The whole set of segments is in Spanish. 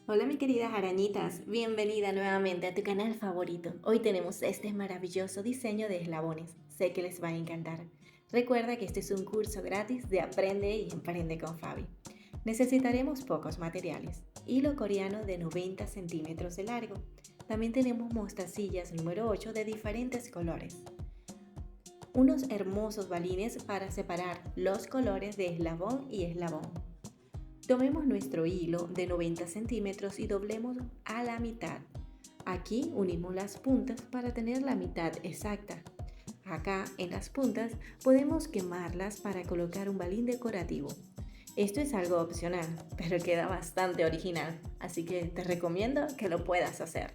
Hola mis queridas arañitas, bienvenida nuevamente a tu canal favorito. Hoy tenemos este maravilloso diseño de eslabones, sé que les va a encantar. Recuerda que este es un curso gratis de Aprende y Emprende con Fabi. Necesitaremos pocos materiales, hilo coreano de 90 centímetros de largo. También tenemos mostacillas número 8 de diferentes colores. Unos hermosos balines para separar los colores de eslabón y eslabón. Tomemos nuestro hilo de 90 centímetros y doblemos a la mitad. Aquí unimos las puntas para tener la mitad exacta. Acá en las puntas podemos quemarlas para colocar un balín decorativo. Esto es algo opcional, pero queda bastante original, así que te recomiendo que lo puedas hacer.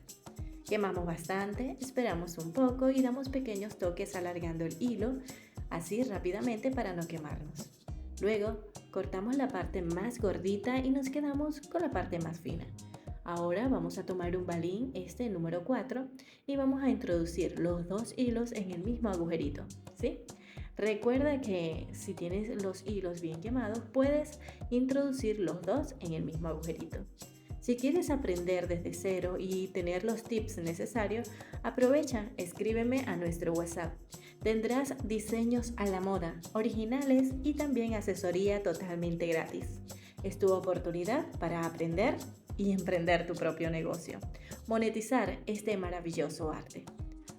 Quemamos bastante, esperamos un poco y damos pequeños toques alargando el hilo, así rápidamente para no quemarnos. Luego, cortamos la parte más gordita y nos quedamos con la parte más fina. Ahora vamos a tomar un balín, este número 4, y vamos a introducir los dos hilos en el mismo agujerito, ¿sí? Recuerda que si tienes los hilos bien quemados, puedes introducir los dos en el mismo agujerito. Si quieres aprender desde cero y tener los tips necesarios, aprovecha, escríbeme a nuestro WhatsApp. Tendrás diseños a la moda, originales y también asesoría totalmente gratis. Es tu oportunidad para aprender y emprender tu propio negocio. Monetizar este maravilloso arte.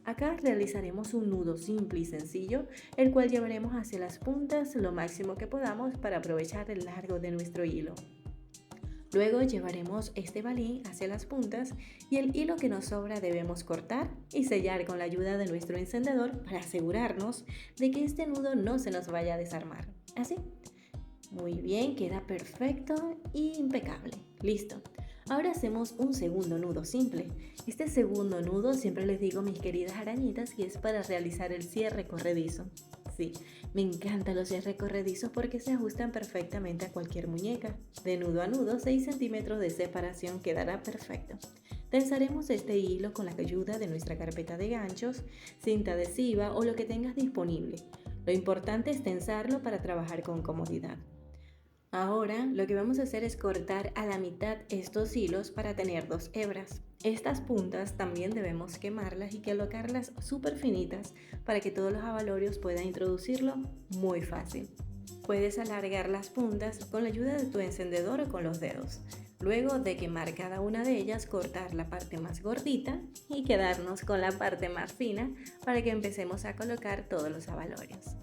Acá realizaremos un nudo simple y sencillo, el cual llevaremos hacia las puntas lo máximo que podamos para aprovechar el largo de nuestro hilo. Luego llevaremos este balín hacia las puntas y el hilo que nos sobra debemos cortar y sellar con la ayuda de nuestro encendedor para asegurarnos de que este nudo no se nos vaya a desarmar. Así. Muy bien, queda perfecto y impecable. Listo. Ahora hacemos un segundo nudo simple. Este segundo nudo siempre les digo, mis queridas arañitas, que es para realizar el cierre corredizo. Sí, me encantan los cierres corredizos porque se ajustan perfectamente a cualquier muñeca. De nudo a nudo, 6 centímetros de separación quedará perfecto. Tensaremos este hilo con la ayuda de nuestra carpeta de ganchos, cinta adhesiva o lo que tengas disponible. Lo importante es tensarlo para trabajar con comodidad. Ahora lo que vamos a hacer es cortar a la mitad estos hilos para tener dos hebras. Estas puntas también debemos quemarlas y colocarlas súper finitas para que todos los abalorios puedan introducirlo muy fácil. Puedes alargar las puntas con la ayuda de tu encendedor o con los dedos. Luego de quemar cada una de ellas, cortar la parte más gordita y quedarnos con la parte más fina para que empecemos a colocar todos los abalorios.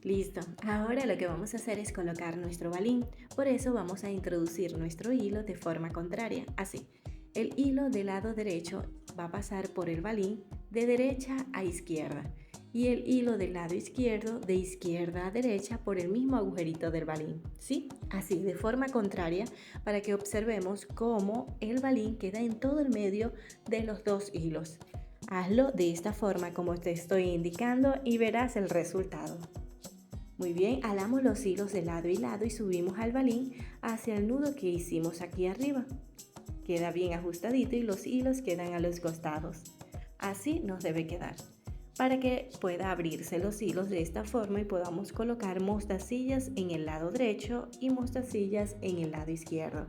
Listo, ahora lo que vamos a hacer es colocar nuestro balín, por eso vamos a introducir nuestro hilo de forma contraria, así. El hilo del lado derecho va a pasar por el balín de derecha a izquierda y el hilo del lado izquierdo de izquierda a derecha por el mismo agujerito del balín, ¿sí? Así, de forma contraria, para que observemos cómo el balín queda en todo el medio de los dos hilos. Hazlo de esta forma como te estoy indicando y verás el resultado. Muy bien, alamos los hilos de lado y lado y subimos al balín hacia el nudo que hicimos aquí arriba. Queda bien ajustadito y los hilos quedan a los costados. Así nos debe quedar. Para que pueda abrirse los hilos de esta forma y podamos colocar mostacillas en el lado derecho y mostacillas en el lado izquierdo.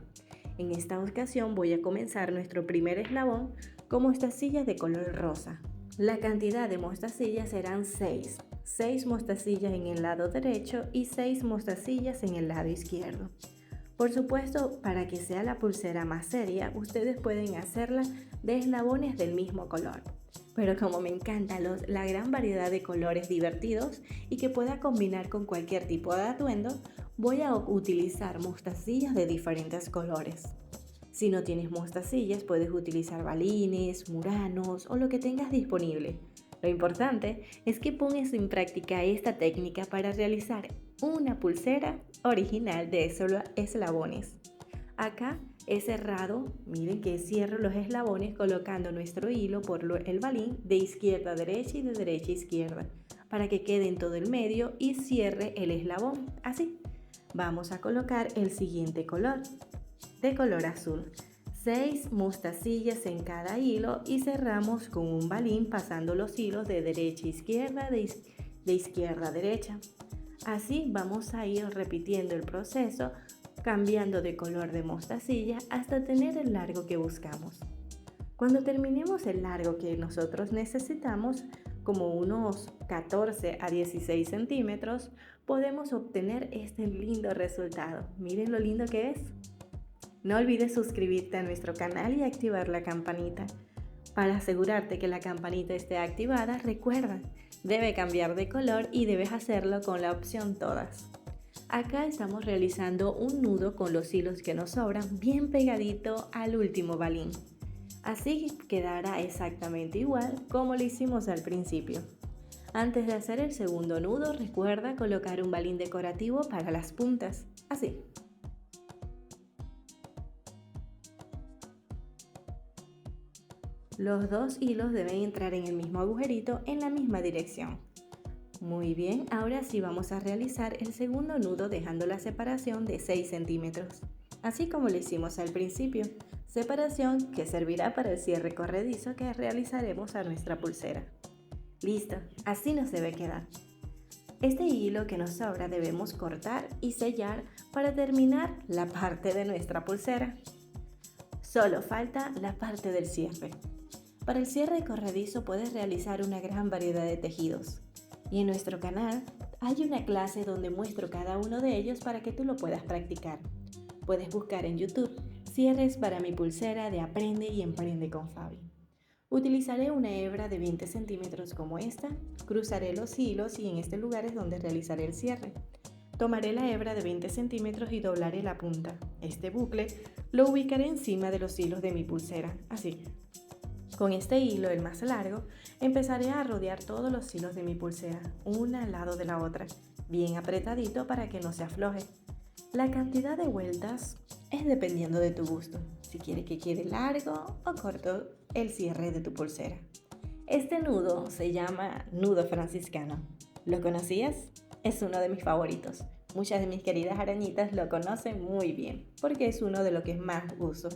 En esta ocasión voy a comenzar nuestro primer eslabón con mostacillas de color rosa. La cantidad de mostacillas serán 6. 6 mostacillas en el lado derecho y 6 mostacillas en el lado izquierdo. Por supuesto, para que sea la pulsera más seria, ustedes pueden hacerla de eslabones del mismo color. Pero como me encanta la gran variedad de colores divertidos y que pueda combinar con cualquier tipo de atuendo, voy a utilizar mostacillas de diferentes colores. Si no tienes mostacillas, puedes utilizar balines, muranos o lo que tengas disponible. Lo importante es que pongas en práctica esta técnica para realizar una pulsera original de eslabones. Acá he cerrado, miren que cierro los eslabones colocando nuestro hilo por el balín de izquierda a derecha y de derecha a izquierda para que quede en todo el medio y cierre el eslabón, así. Vamos a colocar el siguiente color, de color azul. 6 mostacillas en cada hilo y cerramos con un balín pasando los hilos de derecha a izquierda, de izquierda a derecha. Así vamos a ir repitiendo el proceso, cambiando de color de mostacilla hasta tener el largo que buscamos. Cuando terminemos el largo que nosotros necesitamos, como unos 14 a 16 centímetros, podemos obtener este lindo resultado. Miren lo lindo que es. No olvides suscribirte a nuestro canal y activar la campanita. Para asegurarte que la campanita esté activada, recuerda, debe cambiar de color y debes hacerlo con la opción todas. Acá estamos realizando un nudo con los hilos que nos sobran bien pegadito al último balín. Así quedará exactamente igual como lo hicimos al principio. Antes de hacer el segundo nudo, recuerda colocar un balín decorativo para las puntas, así. Los dos hilos deben entrar en el mismo agujerito en la misma dirección. Muy bien, ahora sí vamos a realizar el segundo nudo dejando la separación de 6 centímetros, así como lo hicimos al principio, separación que servirá para el cierre corredizo que realizaremos a nuestra pulsera. Listo, así nos debe quedar. Este hilo que nos sobra debemos cortar y sellar para terminar la parte de nuestra pulsera. Solo falta la parte del cierre. Para el cierre corredizo puedes realizar una gran variedad de tejidos. Y en nuestro canal hay una clase donde muestro cada uno de ellos para que tú lo puedas practicar. Puedes buscar en YouTube cierres para mi pulsera de Aprende y Emprende con Fabi. Utilizaré una hebra de 20 centímetros como esta, cruzaré los hilos y en este lugar es donde realizaré el cierre. Tomaré la hebra de 20 centímetros y doblaré la punta. Este bucle lo ubicaré encima de los hilos de mi pulsera, así. Con este hilo, el más largo, empezaré a rodear todos los hilos de mi pulsera, una al lado de la otra, bien apretadito para que no se afloje. La cantidad de vueltas es dependiendo de tu gusto, si quieres que quede largo o corto el cierre de tu pulsera. Este nudo se llama nudo franciscano. ¿Lo conocías? Es uno de mis favoritos. Muchas de mis queridas arañitas lo conocen muy bien, porque es uno de los que más uso.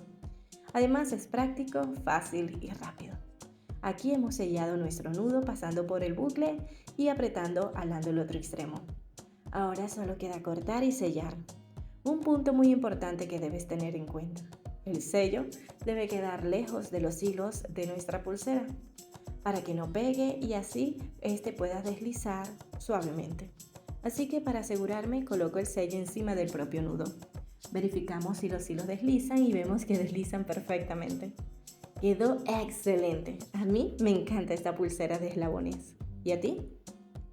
Además es práctico, fácil y rápido. Aquí hemos sellado nuestro nudo pasando por el bucle y apretando al lado del otro extremo. Ahora solo queda cortar y sellar. Un punto muy importante que debes tener en cuenta. El sello debe quedar lejos de los hilos de nuestra pulsera para que no pegue y así este pueda deslizar suavemente. Así que para asegurarme coloco el sello encima del propio nudo. Verificamos si los hilos deslizan y vemos que deslizan perfectamente. Quedó excelente. A mí me encanta esta pulsera de eslabones. ¿Y a ti?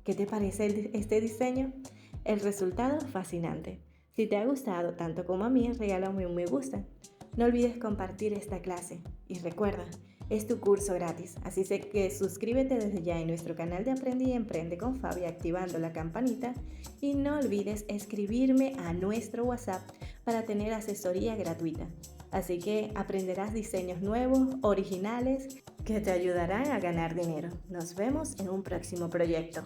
¿Qué te parece este diseño? El resultado fascinante. Si te ha gustado tanto como a mí, regálame un me gusta. No olvides compartir esta clase. Y recuerda, es tu curso gratis, así que suscríbete desde ya en nuestro canal de Aprende y Emprende con Fabi activando la campanita y no olvides escribirme a nuestro WhatsApp para tener asesoría gratuita. Así que aprenderás diseños nuevos, originales, que te ayudarán a ganar dinero. Nos vemos en un próximo proyecto.